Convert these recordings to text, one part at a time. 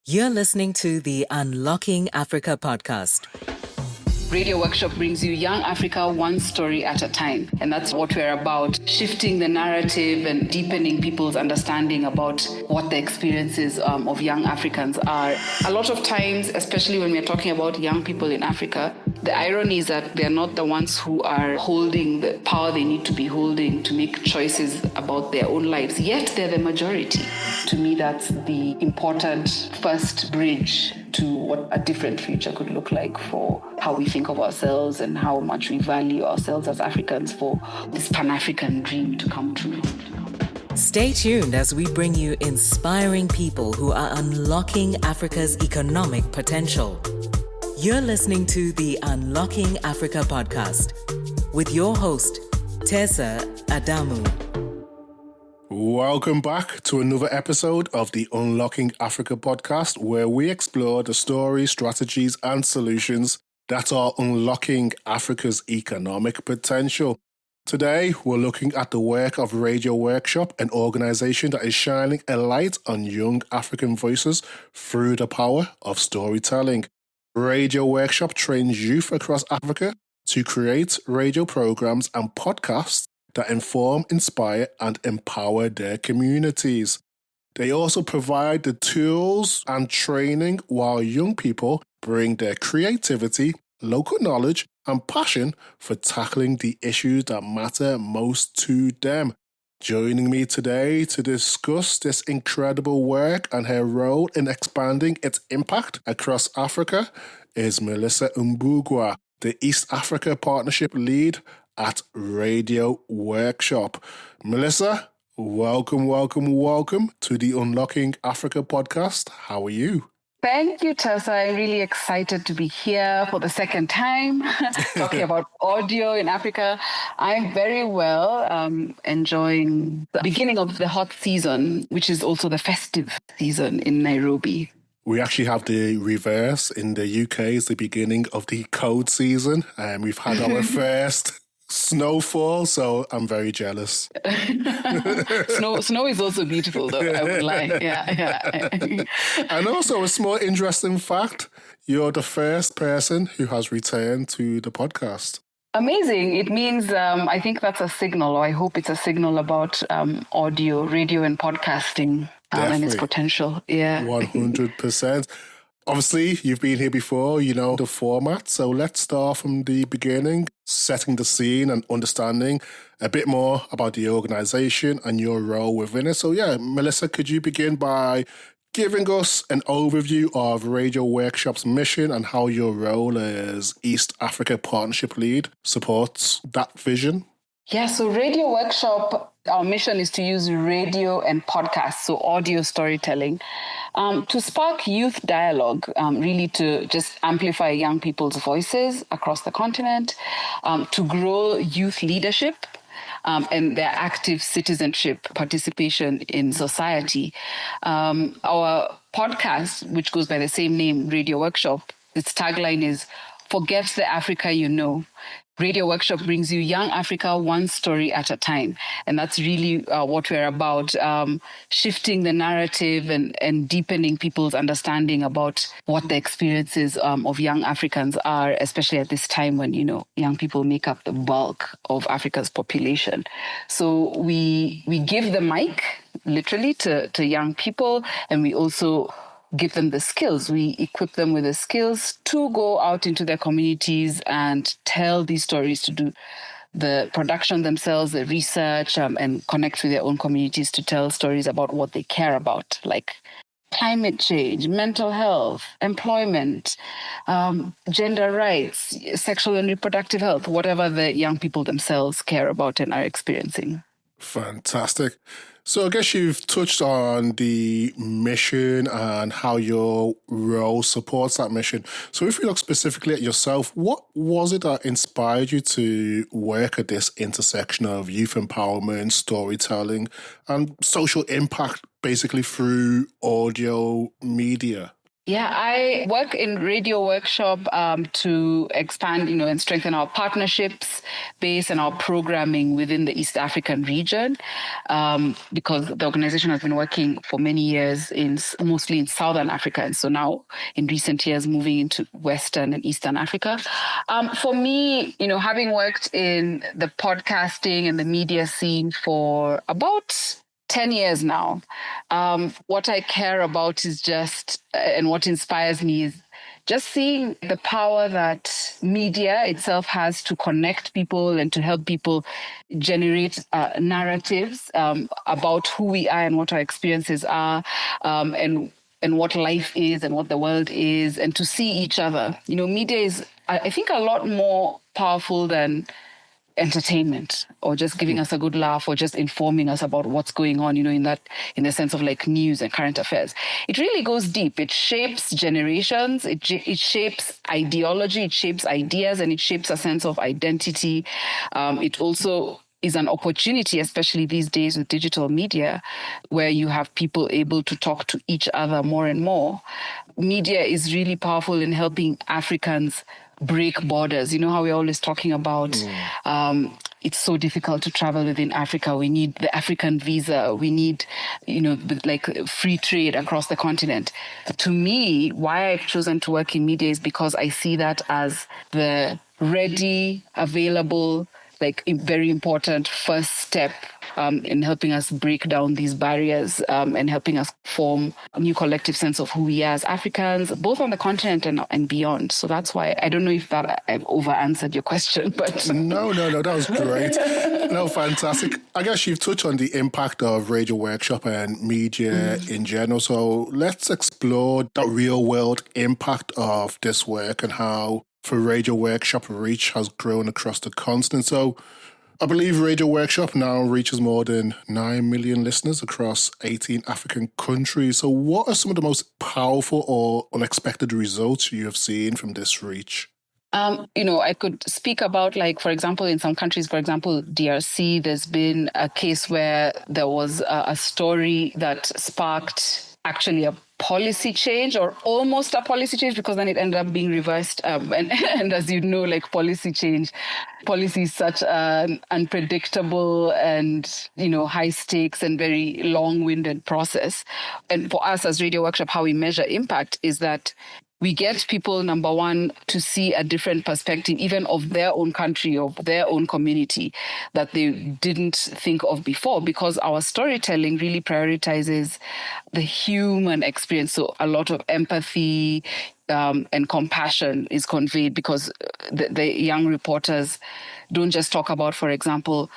You're listening to the Unlocking Africa podcast. Radio Workshop brings you Young Africa one story at a time. And that's what we're about, shifting the narrative and deepening people's understanding about what the experiences of young Africans are. A lot of times, especially when we're talking about young people in Africa, the irony is that they're not the ones who are holding the power they need to be holding to make choices about their own lives, yet they're the majority. To me, that's the important first bridge to what a different future could look like for how we think of ourselves and how much we value ourselves as Africans for this Pan-African dream to come true. Stay tuned as we bring you inspiring people who are unlocking Africa's economic potential. You're listening to the Unlocking Africa podcast with your host, Tessa Adamu. Welcome back to another episode of the Unlocking Africa podcast, where we explore the stories, strategies, and solutions that are unlocking Africa's economic potential. Today, we're looking at the work of Radio Workshop, an organization that is shining a light on young African voices through the power of storytelling. Radio Workshop trains youth across Africa to create radio programs and podcasts that inform, inspire, and empower their communities. They also provide the tools and training while young people bring their creativity, local knowledge, and passion for tackling the issues that matter most to them. Joining me today to discuss this incredible work and her role in expanding its impact across Africa is Melissa Mbugua, the East Africa Partnership Lead at Radio Workshop. Melissa, welcome to the Unlocking Africa podcast. How are you? Thank you, Tessa. I'm really excited to be here for the second time, talking about audio in Africa. I'm very well, enjoying the beginning of the hot season, which is also the festive season in Nairobi. We actually have the reverse. In the UK, it's the beginning of the cold season, and we've had our first snowfall, so I'm very jealous. Snow is also beautiful, though, I would lie. Yeah. And also, a small interesting fact, you're the first person who has returned to the podcast. Amazing. It means, I think that's a signal, or I hope it's a signal about audio, radio, and podcasting and its potential. Yeah. 100%. Obviously, you've been here before, you know the format, so let's start from the beginning, setting the scene and understanding a bit more about the organisation and your role within it. So yeah, Melissa, could you begin by giving us an overview of Radio Workshop's mission and how your role as East Africa Partnership Lead supports that vision? Yeah, so Radio Workshop, our mission is to use radio and podcasts, so audio storytelling, to spark youth dialogue, really to just amplify young people's voices across the continent, to grow youth leadership and their active citizenship participation in society. Our podcast, which goes by the same name, Radio Workshop, its tagline is, "Forget the Africa you know." Radio Workshop brings you Young Africa one story at a time. And that's really what we're about, shifting the narrative and deepening people's understanding about what the experiences of young Africans are, especially at this time when, young people make up the bulk of Africa's population. So we give the mic, literally, to young people, and we also give them the skills. We equip them with the skills to go out into their communities and tell these stories, to do the production themselves, the research, and connect with their own communities to tell stories about what they care about, like climate change, mental health, employment, gender rights, sexual and reproductive health, whatever the young people themselves care about and are experiencing. Fantastic. So I guess you've touched on the mission and how your role supports that mission. So if you look specifically at yourself, what was it that inspired you to work at this intersection of youth empowerment, storytelling, and social impact, basically through audio media? Yeah, I work in Radio Workshop to expand, and strengthen our partnerships base and our programming within the East African region, because the organization has been working for many years mostly in Southern Africa, and so now in recent years moving into Western and Eastern Africa. For me, having worked in the podcasting and the media scene for about 10 years now. What I care about is and what inspires me is just seeing the power that media itself has to connect people and to help people generate narratives about who we are and what our experiences are, and what life is and what the world is, and to see each other. Media is, I think, a lot more powerful than entertainment or just giving us a good laugh or just informing us about what's going on, in the sense of like news and current affairs. It really goes deep. It shapes generations. It shapes ideology. It shapes ideas, and it shapes a sense of identity. It also is an opportunity, especially these days with digital media, where you have people able to talk to each other more and more. Media is really powerful in helping Africans break borders. You know how we're always talking about it's so difficult to travel within Africa. We need the African visa. We need, like free trade across the continent. To me, why I've chosen to work in media is because I see that as the ready, available, like a very important first step in helping us break down these barriers, and helping us form a new collective sense of who we are as Africans, both on the continent and beyond. So that's why I don't know if that I've over answered your question, but No, that was great. No, fantastic. I guess you've touched on the impact of Radio Workshop and media in general. So let's explore the real world impact of this work and how for Radio Workshop reach has grown across the continent. So I believe Radio Workshop now reaches more than 9 million listeners across 18 African countries. So what are some of the most powerful or unexpected results you have seen from this reach? I could speak about, like, for example, in some countries, for example, DRC, there's been a case where there was a story that sparked actually a policy change, or almost a policy change, because then it ended up being reversed. And as you know, like policy is such an unpredictable and, high stakes and very long-winded process. And for us as Radio Workshop, how we measure impact is that we get people, number one, to see a different perspective, even of their own country, of their own community, that they didn't think of before, because our storytelling really prioritizes the human experience. So a lot of empathy and compassion is conveyed, because the young reporters don't just talk about, for example,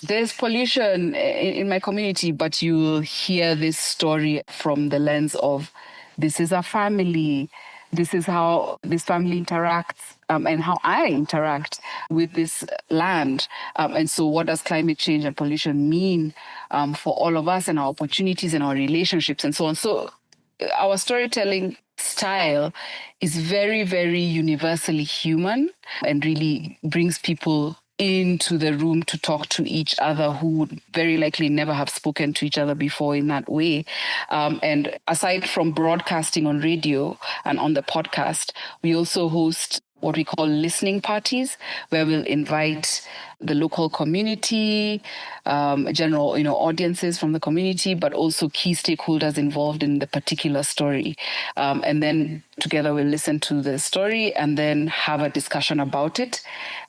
there's pollution in my community, but you'll hear this story from the lens of, this is a family, this is how this family interacts, and how I interact with this land. And so what does climate change and pollution mean for all of us and our opportunities and our relationships and so on. So our storytelling style is very, very universally human and really brings people into the room to talk to each other who would very likely never have spoken to each other before in that way. And aside from broadcasting on radio and on the podcast, we also host what we call listening parties, where we'll invite the local community, general, audiences from the community, but also key stakeholders involved in the particular story. And then together we'll listen to the story and then have a discussion about it.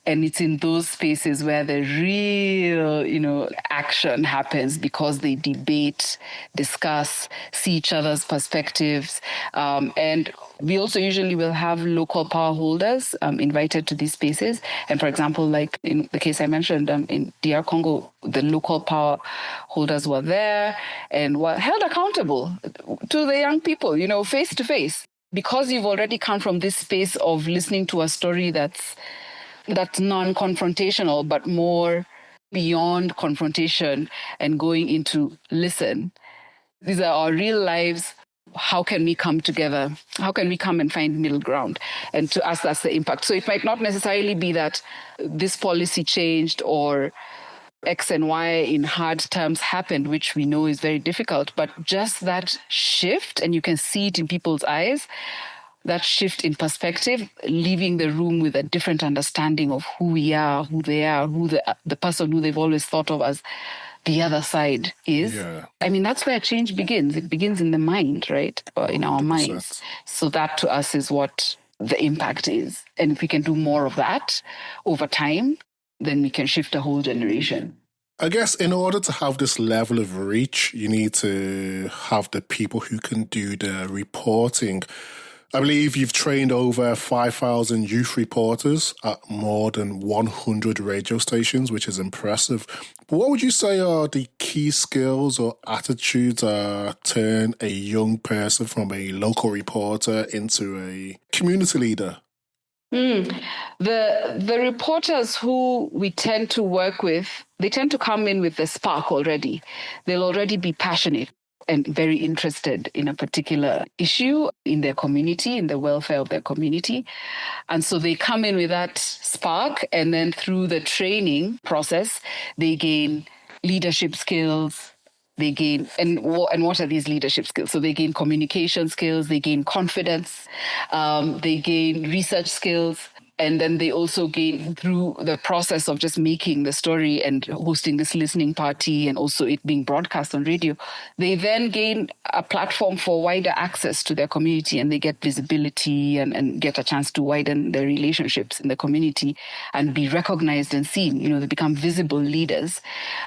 And it's in those spaces where the real, action happens, because they debate, discuss, see each other's perspectives. And we also usually will have local power holders invited to these spaces. And for example, like in the case I mentioned, in DR Congo, the local power holders were there and were held accountable to the young people, face to face. Because you've already come from this space of listening to a story that's non-confrontational, but more beyond confrontation and going into listen. These are our real lives. How can we come together? How can we come and find middle ground? And to us, that's the impact. So it might not necessarily be that this policy changed or X and Y in hard terms happened, which we know is very difficult. But just that shift, and you can see it in people's eyes, that shift in perspective, leaving the room with a different understanding of who we are, who they are, who the person who they've always thought of as the other side is. Yeah. I mean, that's where change begins. It begins in the mind, right? Or in our 100%. minds. So that to us is what the impact is. And if we can do more of that over time, then we can shift a whole generation. I guess in order to have this level of reach, you need to have the people who can do the reporting. I believe you've trained over 5,000 youth reporters at more than 100 radio stations, which is impressive. But what would you say are the key skills or attitudes that turn a young person from a local reporter into a community leader? The reporters who we tend to work with, they tend to come in with the spark already. They'll already be passionate and very interested in a particular issue in their community, in the welfare of their community. And so they come in with that spark, and then through the training process, they gain leadership skills. They gain, and what are these leadership skills? So they gain communication skills, they gain confidence, they gain research skills. And then they also gain, through the process of just making the story and hosting this listening party and also it being broadcast on radio, they then gain a platform for wider access to their community, and they get visibility and get a chance to widen their relationships in the community and be recognized and seen. They become visible leaders.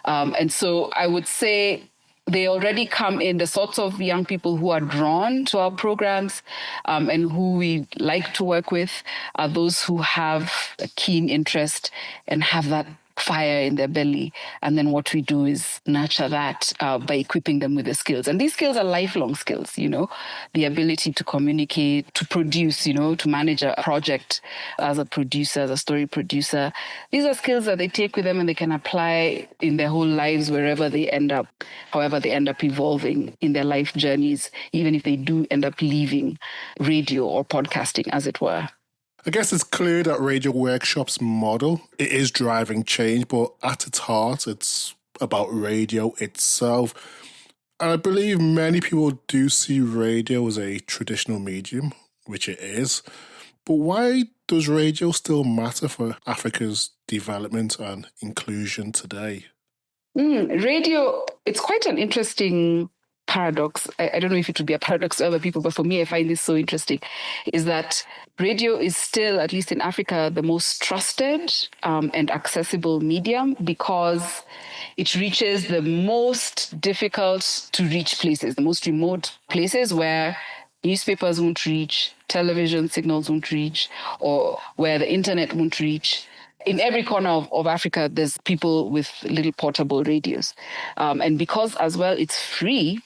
And so I would say they already come in, the sorts of young people who are drawn to our programs and who we like to work with are those who have a keen interest and have that fire in their belly. And then what we do is nurture that by equipping them with the skills. And these skills are lifelong skills, the ability to communicate, to produce, to manage a project as a producer, as a story producer. These are skills that they take with them and they can apply in their whole lives wherever they end up, however they end up evolving in their life journeys, even if they do end up leaving radio or podcasting, as it were. I guess it's clear that Radio Workshop's model, it is driving change, but at its heart, it's about radio itself. And I believe many people do see radio as a traditional medium, which it is. But why does radio still matter for Africa's development and inclusion today? Radio, it's quite an interesting paradox. I don't know if it would be a paradox to other people, but for me, I find this so interesting, is that radio is still, at least in Africa, the most trusted and accessible medium because it reaches the most difficult to reach places, the most remote places where newspapers won't reach, television signals won't reach, or where the internet won't reach. In every corner of Africa, there's people with little portable radios. And because as well it's free,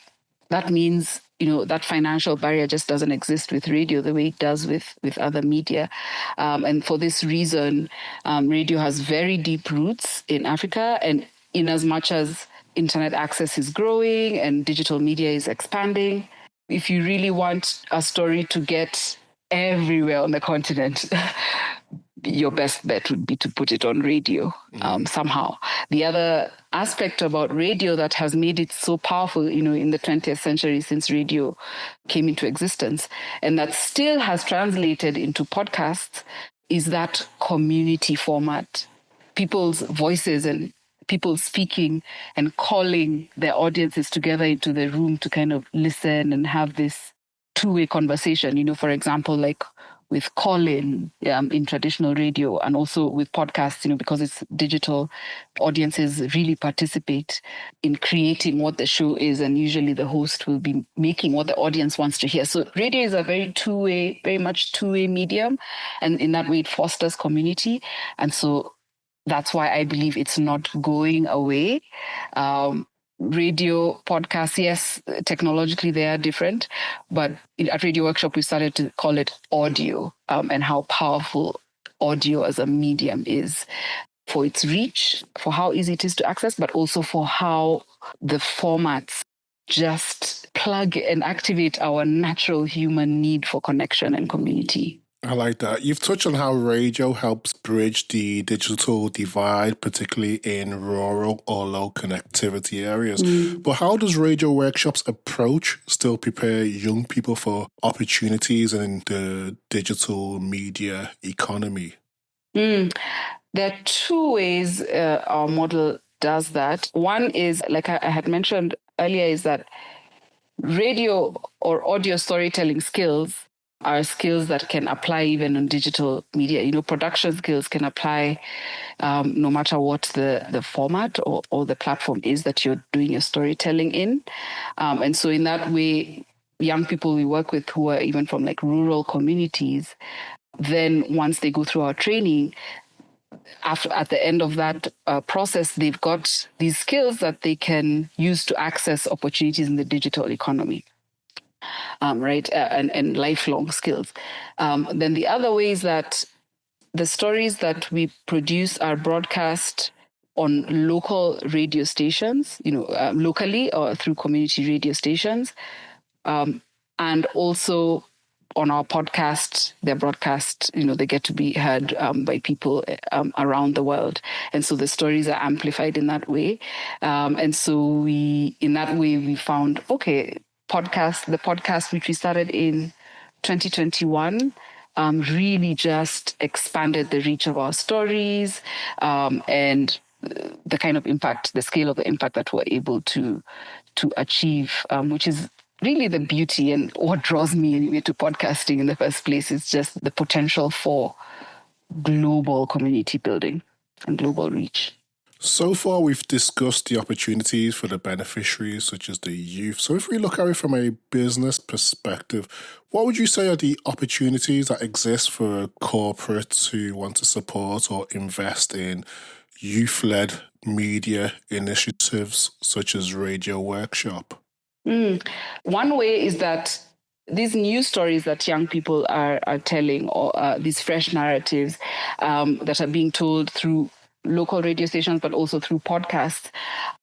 that means, that financial barrier just doesn't exist with radio the way it does with other media. And for this reason, radio has very deep roots in Africa. And in as much as internet access is growing and digital media is expanding, if you really want a story to get everywhere on the continent, your best bet would be to put it on radio somehow. The other aspect about radio that has made it so powerful, in the 20th century since radio came into existence, and that still has translated into podcasts, is that community format. People's voices and people speaking and calling their audiences together into the room to kind of listen and have this two-way conversation, for example, like with call-in in traditional radio and also with podcasts, because it's digital, audiences really participate in creating what the show is, and usually the host will be making what the audience wants to hear. So radio is a very much two-way medium, and in that way it fosters community. And so that's why I believe it's not going away. Radio, podcasts, yes, technologically they are different, but at Radio Workshop we started to call it audio, and how powerful audio as a medium is for its reach, for how easy it is to access, but also for how the formats just plug and activate our natural human need for connection and community. I like that. You've touched on how radio helps bridge the digital divide, particularly in rural or low connectivity areas. But how does Radio Workshops approach still prepare young people for opportunities in the digital media economy? There are two ways our model does that. One is, like I had mentioned earlier, is that radio or audio storytelling skills are skills that can apply even on digital media. Production skills can apply no matter what the format or the platform is that you're doing your storytelling in. And so in that way, young people we work with who are even from like rural communities, then once they go through our training, at the end of that process, they've got these skills that they can use to access opportunities in the digital economy. Right, and lifelong skills. Then the other way is that the stories that we produce are broadcast on local radio stations, locally or through community radio stations, and also on our podcast, they're broadcast, they get to be heard by people around the world. And so the stories are amplified in that way. And so in that way, we found, the podcast which we started in 2021, really just expanded the reach of our stories and the kind of impact, the scale of the impact that we're able to achieve, which is really the beauty and what draws me anyway to podcasting in the first place is just the potential for global community building and global reach. So far, we've discussed the opportunities for the beneficiaries, such as the youth. So if we look at it from a business perspective, what would you say are the opportunities that exist for corporates who want to support or invest in youth-led media initiatives such as Radio Workshop? One way is that these new stories that young people are telling, or these fresh narratives that are being told through local radio stations, but also through podcasts,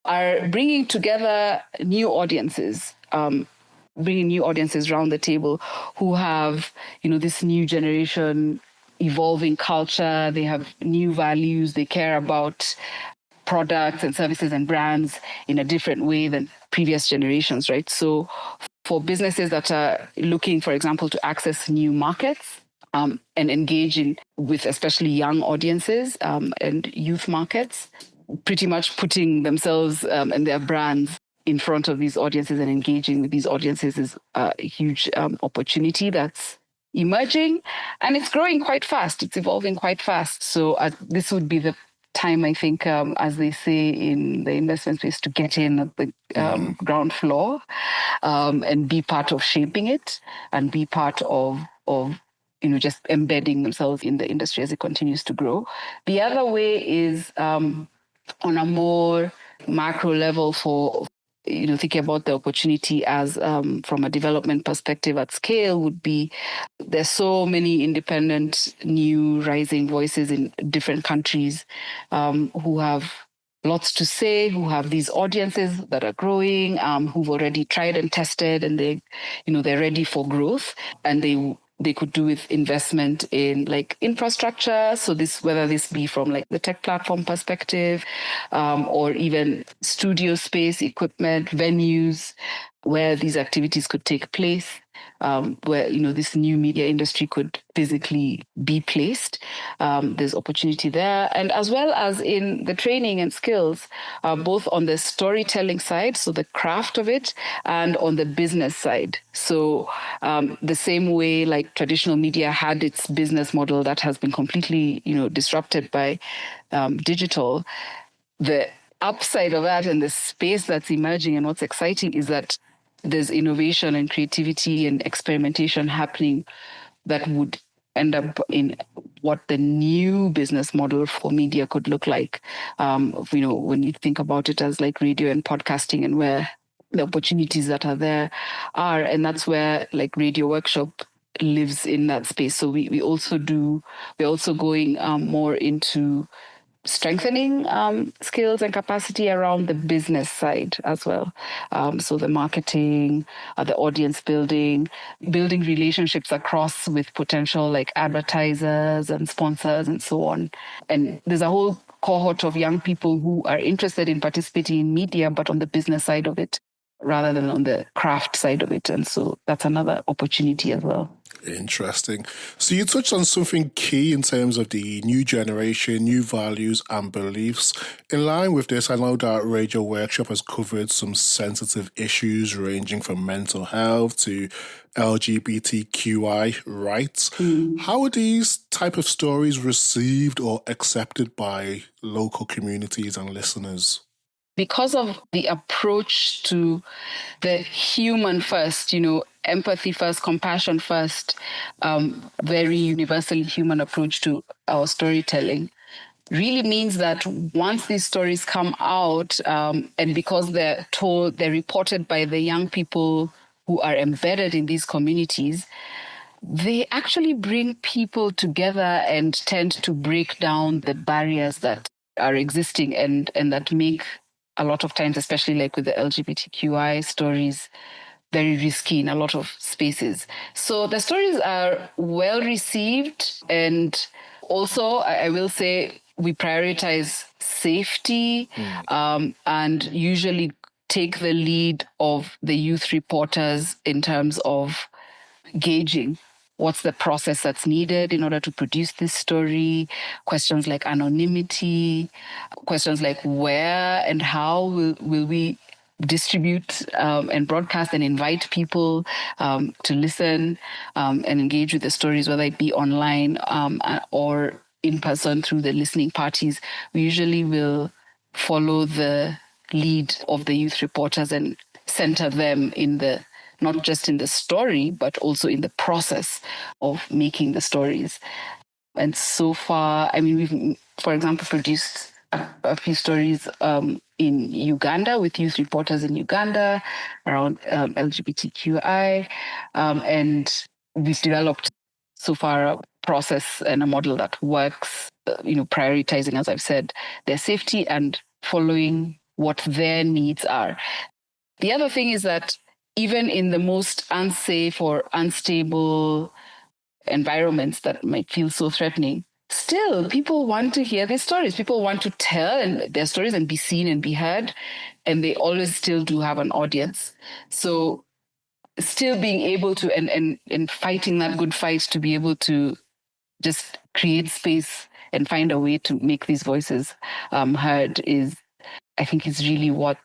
are bringing together new audiences, around the table who have, this new generation evolving culture. They have new values. They care about products and services and brands in a different way than previous generations, right? So for businesses that are looking, for example, to access new markets and engage with especially young audiences and youth markets, pretty much putting themselves and their brands in front of these audiences and engaging with these audiences is a huge opportunity that's emerging, and it's growing quite fast. It's evolving quite fast. So this would be the time, I think, as they say in the investment space, to get in at the ground floor and be part of shaping it and be part of just embedding themselves in the industry as it continues to grow. The other way is on a more macro level for thinking about the opportunity as from a development perspective at scale would be there's so many independent new rising voices in different countries who have lots to say, who have these audiences that are growing, who've already tried and tested, and they're ready for growth, and they could do with investment in like infrastructure. So whether this be from like the tech platform perspective, or even studio space, equipment, venues where these activities could take place, where this new media industry could physically be placed. There's opportunity there, and as well as in the training and skills, both on the storytelling side, so the craft of it, and on the business side. So the same way like traditional media had its business model that has been completely disrupted by digital, the upside of that and the space that's emerging and what's exciting is that there's innovation and creativity and experimentation happening that would end up in what the new business model for media could look like. When you think about it as like radio and podcasting and where the opportunities that are there are, and that's where like Radio Workshop lives in that space. So we're also going more into strengthening skills and capacity around the business side as well. So the marketing, the audience building, building relationships across with potential like advertisers and sponsors and so on. And there's a whole cohort of young people who are interested in participating in media, but on the business side of it rather than on the craft side of it. And so that's another opportunity as well. Interesting. So you touched on something key in terms of the new generation, new values and beliefs. In line with this, I know that Radio Workshop has covered some sensitive issues ranging from mental health to LGBTQI rights. How are these type of stories received or accepted by local communities and listeners? Because of the approach to the human first, empathy first, compassion first, very universally human approach to our storytelling, really means that once these stories come out, and because they're reported by the young people who are embedded in these communities, they actually bring people together and tend to break down the barriers that are existing and that make a lot of times, especially like with the LGBTQI stories, very risky in a lot of spaces. So the stories are well received. And also, I will say, we prioritize safety and usually take the lead of the youth reporters in terms of gauging what's the process that's needed in order to produce this story, questions like anonymity, questions like where and how will we distribute and broadcast and invite people to listen and engage with the stories, whether it be online or in person through the listening parties. We usually will follow the lead of the youth reporters and center them in the not just in the story, but also in the process of making the stories. And so far, we've, for example, produced a few stories in Uganda with youth reporters in Uganda around LGBTQI. And we've developed so far a process and a model that works, prioritizing, as I've said, their safety and following what their needs are. The other thing is that even in the most unsafe or unstable environments that might feel so threatening, still people want to hear their stories. People want to tell their stories and be seen and be heard. And they always still do have an audience. So still being able to, and fighting that good fight to be able to just create space and find a way to make these voices heard is, I think, is really what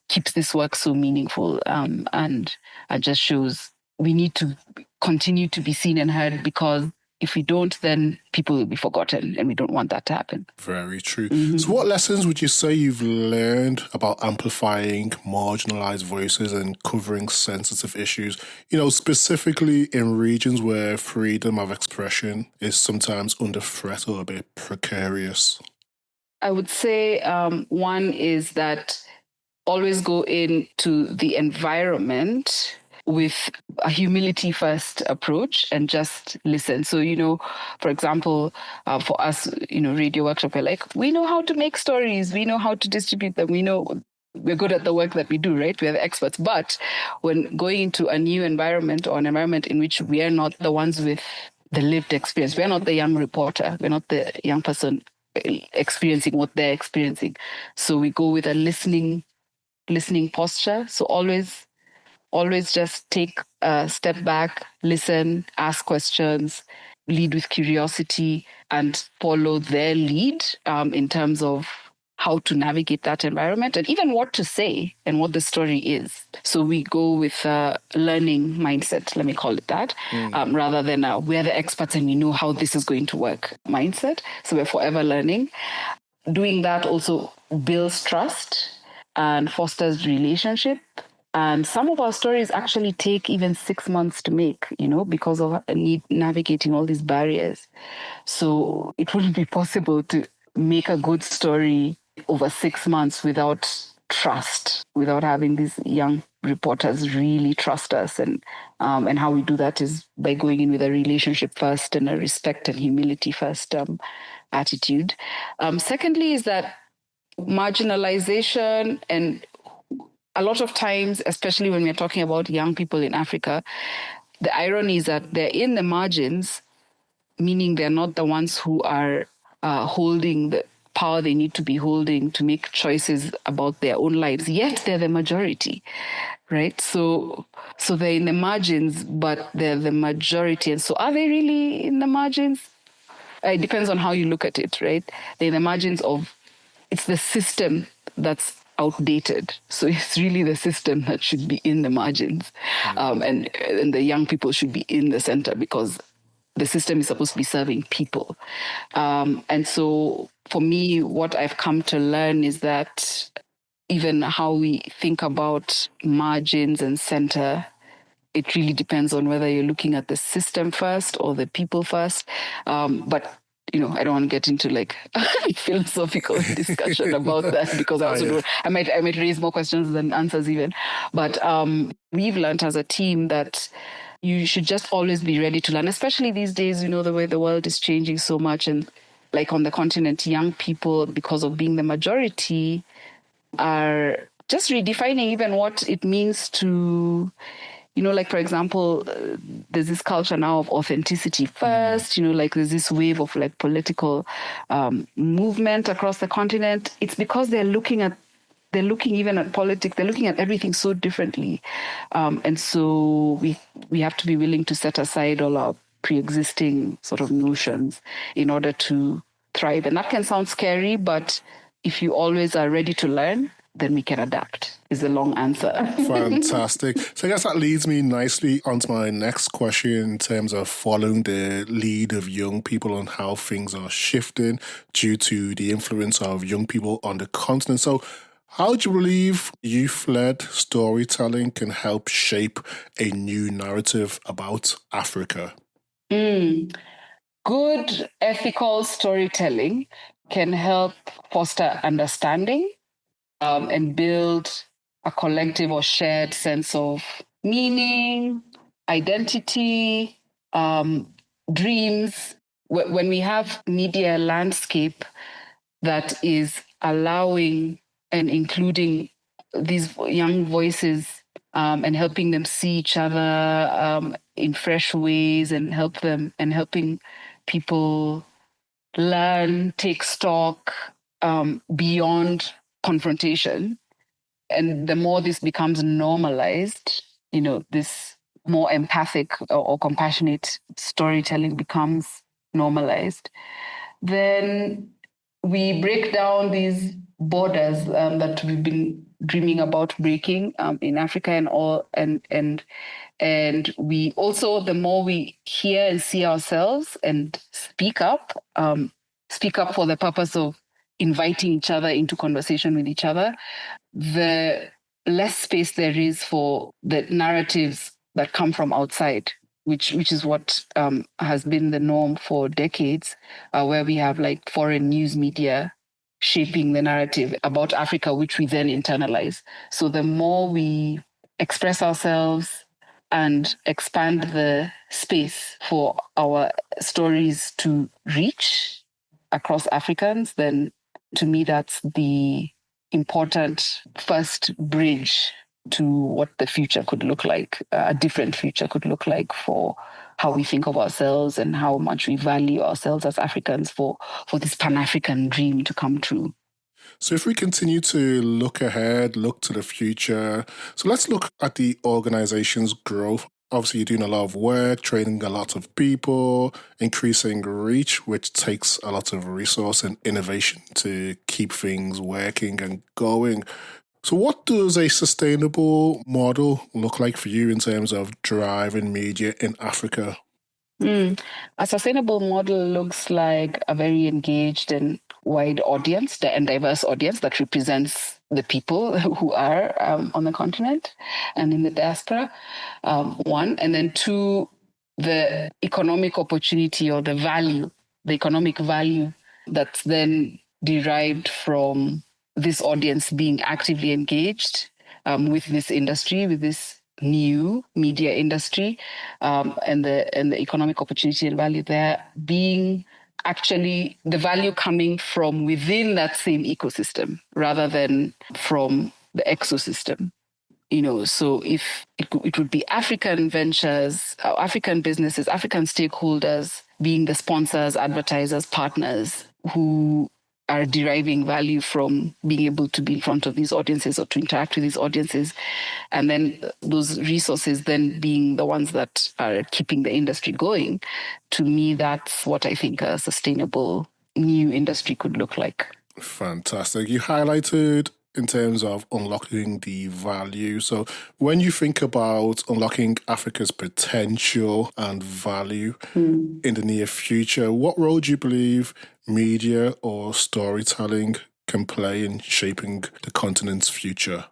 keeps this work so meaningful, and just shows we need to continue to be seen and heard, because if we don't, then people will be forgotten, and we don't want that to happen. Very true. So what lessons would you say you've learned about amplifying marginalized voices and covering sensitive issues, specifically in regions where freedom of expression is sometimes under threat or a bit precarious? I would say one is that always go into the environment with a humility first approach and just listen. So, for example, for us, Radio Workshop, we're like, we know how to make stories. We know how to distribute them. We know we're good at the work that we do, right? We're the experts. But when going into a new environment or an environment in which we are not the ones with the lived experience, we're not the young reporter. We're not the young person experiencing what they're experiencing. So we go with a listening posture. So always just take a step back, listen, ask questions, lead with curiosity, and follow their lead in terms of how to navigate that environment and even what to say and what the story is. So we go with a learning mindset, let me call it that, rather than we're the experts and we know how this is going to work mindset. So we're forever learning. Doing that also builds trust and fosters relationship. And some of our stories actually take even 6 months to make, because of navigating all these barriers. So it wouldn't be possible to make a good story over 6 months without trust, without having these young reporters really trust us. And how we do that is by going in with a relationship first and a respect and humility first attitude. Secondly, is that marginalization, and a lot of times, especially when we're talking about young people in Africa, the irony is that they're in the margins, meaning they're not the ones who are holding the power they need to be holding to make choices about their own lives, yet they're the majority, right? So they're in the margins, but they're the majority. And so are they really in the margins? It depends on how you look at it, right? They're in the margins of, it's the system that's outdated. So it's really the system that should be in the margins. And the young people should be in the center, because the system is supposed to be serving people. And so for me, what I've come to learn is that even how we think about margins and center, it really depends on whether you're looking at the system first or the people first. But I don't want to get into like philosophical discussion about that, because I also I might raise more questions than answers even. But we've learned as a team that you should just always be ready to learn, especially these days, the way the world is changing so much. And like on the continent, young people, because of being the majority, are just redefining even what it means to, like, for example, there's this culture now of authenticity first, like there's this wave of like political movement across the continent. It's because they're looking even at politics, they're looking at everything so differently. And so we have to be willing to set aside all our pre-existing sort of notions in order to thrive. And that can sound scary, but if you always are ready to learn, then we can adapt, is the long answer. Fantastic. So I guess that leads me nicely onto my next question in terms of following the lead of young people on how things are shifting due to the influence of young people on the continent. So how do you believe youth-led storytelling can help shape a new narrative about Africa? Good ethical storytelling can help foster understanding and build a collective or shared sense of meaning, identity, dreams. When we have media landscape that is allowing and including these young voices and helping them see each other in fresh ways, and helping people learn, take stock beyond confrontation. And the more this becomes normalized, this more empathic or compassionate storytelling becomes normalized, then we break down these borders that we've been dreaming about breaking in Africa and we also, the more we hear and see ourselves and speak up for the purpose of inviting each other into conversation with each other, the less space there is for the narratives that come from outside, which is what has been the norm for decades, where we have like foreign news media shaping the narrative about Africa, which we then internalize. So the more we express ourselves and expand the space for our stories to reach across Africans, then to me, that's the important first bridge to what the future could look like, a different future could look like for how we think of ourselves and how much we value ourselves as Africans for this Pan-African dream to come true. So if we continue to look ahead, look to the future, so let's look at the organization's growth. Obviously, you're doing a lot of work, training a lot of people, increasing reach, which takes a lot of resource and innovation to keep things working and going. So what does a sustainable model look like for you in terms of driving media in Africa? A sustainable model looks like a very engaged and wide audience and diverse audience that represents the people who are on the continent and in the diaspora, one. And then two, the economic opportunity or the economic value that's then derived from this audience being actively engaged with this industry, with this new media industry, and the economic opportunity and value there being actually the value coming from within that same ecosystem rather than from the ecosystem. So if it would be African ventures, African businesses, African stakeholders being the sponsors, advertisers, partners who are deriving value from being able to be in front of these audiences or to interact with these audiences. And then those resources then being the ones that are keeping the industry going. To me, that's what I think a sustainable new industry could look like. Fantastic. You highlighted in terms of unlocking the value. So when you think about unlocking Africa's potential and value in the near future, what role do you believe media or storytelling can play in shaping the continent's future?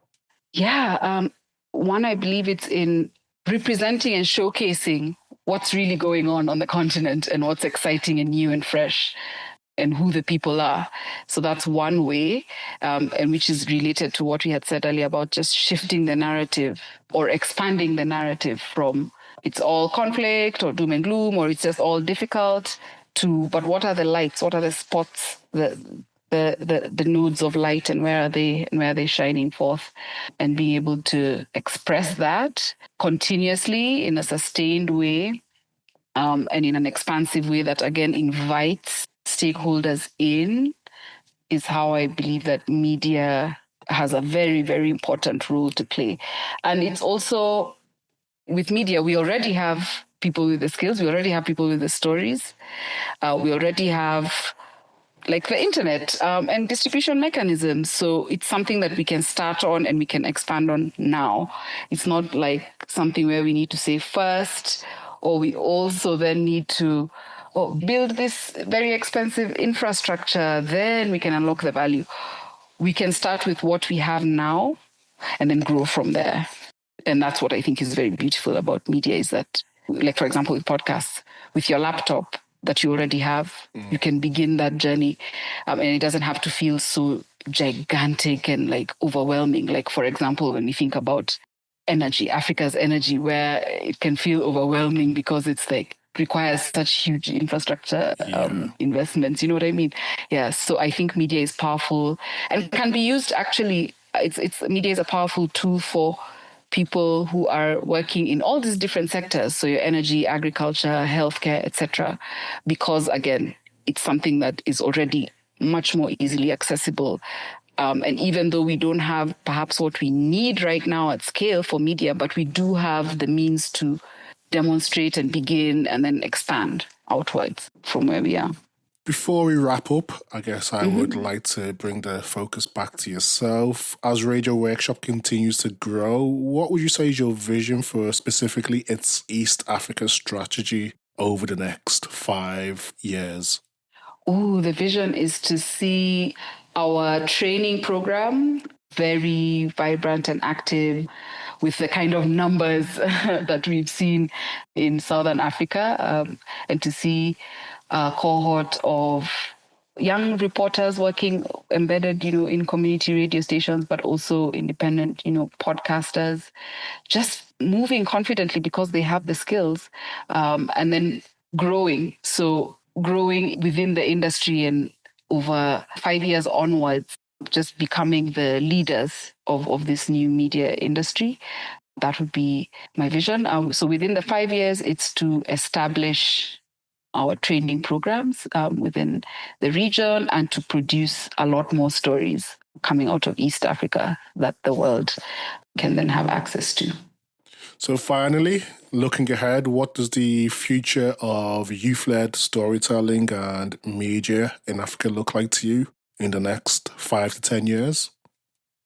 Yeah, one, I believe it's in representing and showcasing what's really going on the continent and what's exciting and new and fresh, and who the people are. So that's one way, and which is related to what we had said earlier about just shifting the narrative or expanding the narrative from it's all conflict or doom and gloom or it's just all difficult to, but what are the lights? What are the spots, the nodes of light, and where are they shining forth? And being able to express that continuously in a sustained way, and in an expansive way that again invites stakeholders in, is how I believe that media has a very, very important role to play. And it's also, with media, we already have people with the skills, we already have people with the stories, we already have like the internet and distribution mechanisms. So it's something that we can start on and we can expand on now. It's not like something where we need to say first, or we also then need to build this very expensive infrastructure, then we can unlock the value. We can start with what we have now and then grow from there. And that's what I think is very beautiful about media, is that, like, for example, with podcasts, with your laptop that you already have, you can begin that journey. And it doesn't have to feel so gigantic and like overwhelming. Like, for example, when we think about energy, Africa's energy, where it can feel overwhelming because it's like requires such huge infrastructure investments. You know what I mean? Yeah. So I think media is powerful and can be used actually. It's media is a powerful tool for people who are working in all these different sectors, so your energy, agriculture, healthcare, etc. Because again, it's something that is already much more easily accessible. And even though we don't have perhaps what we need right now at scale for media, but we do have the means to demonstrate and begin and then expand outwards from where we are. Before we wrap up, I guess I would like to bring the focus back to yourself. As Radio Workshop continues to grow, what would you say is your vision for specifically its East Africa strategy over the next 5 years? Oh, the vision is to see our training program very vibrant and active with the kind of numbers that we've seen in Southern Africa, and to see a cohort of young reporters working embedded, in community radio stations, but also independent, podcasters, just moving confidently because they have the skills, and then growing. So growing within the industry and over 5 years onwards, just becoming the leaders of this new media industry. That would be my vision. So within the 5 years, it's to establish our training programs within the region and to produce a lot more stories coming out of East Africa that the world can then have access to. So finally, looking ahead, what does the future of youth-led storytelling and media in Africa look like to you in the next 5 to 10 years?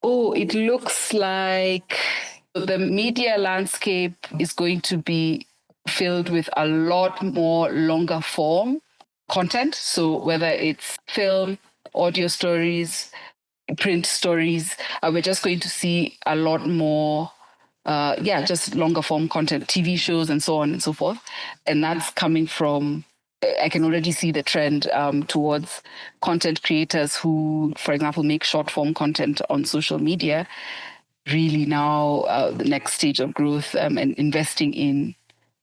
Oh, it looks like the media landscape is going to be filled with a lot more longer form content. So whether it's film, audio stories, print stories, we're just going to see a lot more, just longer form content, TV shows and so on and so forth. And that's coming from, I can already see the trend towards content creators who, for example, make short form content on social media. Really now the next stage of growth and investing in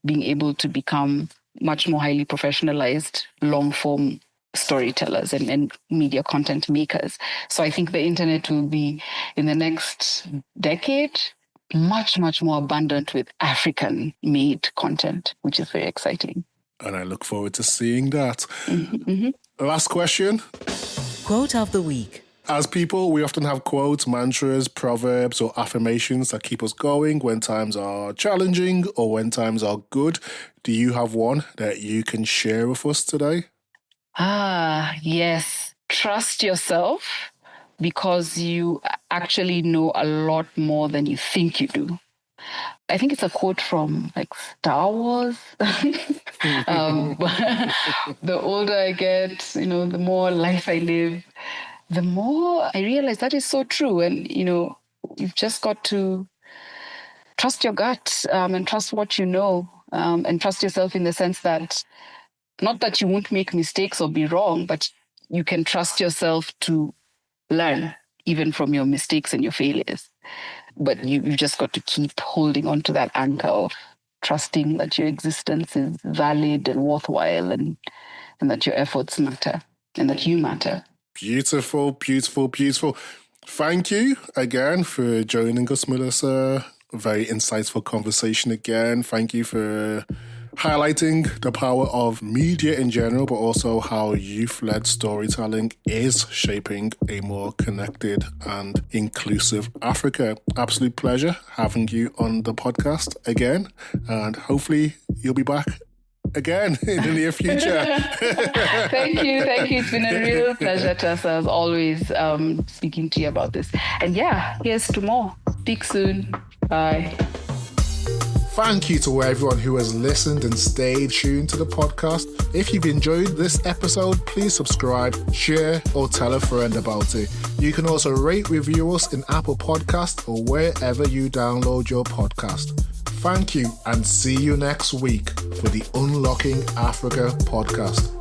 being able to become much more highly professionalized long form storytellers and media content makers. So I think the internet will be, in the next decade, much, much more abundant with African-made content, which is very exciting. And I look forward to seeing that. Mm-hmm. Last question. Quote of the week. As people, we often have quotes, mantras, proverbs, or affirmations that keep us going when times are challenging or when times are good. Do you have one that you can share with us today? Yes. Trust yourself, because you actually know a lot more than you think you do. I think it's a quote from like Star Wars. The older I get, the more life I live, the more I realize that is so true. And, you've just got to trust your gut and trust what you know, and trust yourself in the sense that, not that you won't make mistakes or be wrong, but you can trust yourself to learn even from your mistakes and your failures. But you've just got to keep holding on to that anchor of trusting that your existence is valid and worthwhile, and that your efforts matter and that you matter. Beautiful, beautiful, beautiful. Thank you again for joining us, Melissa. A very insightful conversation again. Thank you for highlighting the power of media in general, but also how youth-led storytelling is shaping a more connected and inclusive Africa. Absolute pleasure having you on the podcast again, and hopefully you'll be back again in the near future. Thank you. It's been a real pleasure, Tessa, as always, speaking to you about this. And here's to more. Speak soon. Bye. Thank you to everyone who has listened and stayed tuned to the podcast. If you've enjoyed this episode, please subscribe, share, or tell a friend about it. You can also rate, review us in Apple Podcasts or wherever you download your podcast. Thank you, and see you next week for the Unlocking Africa podcast.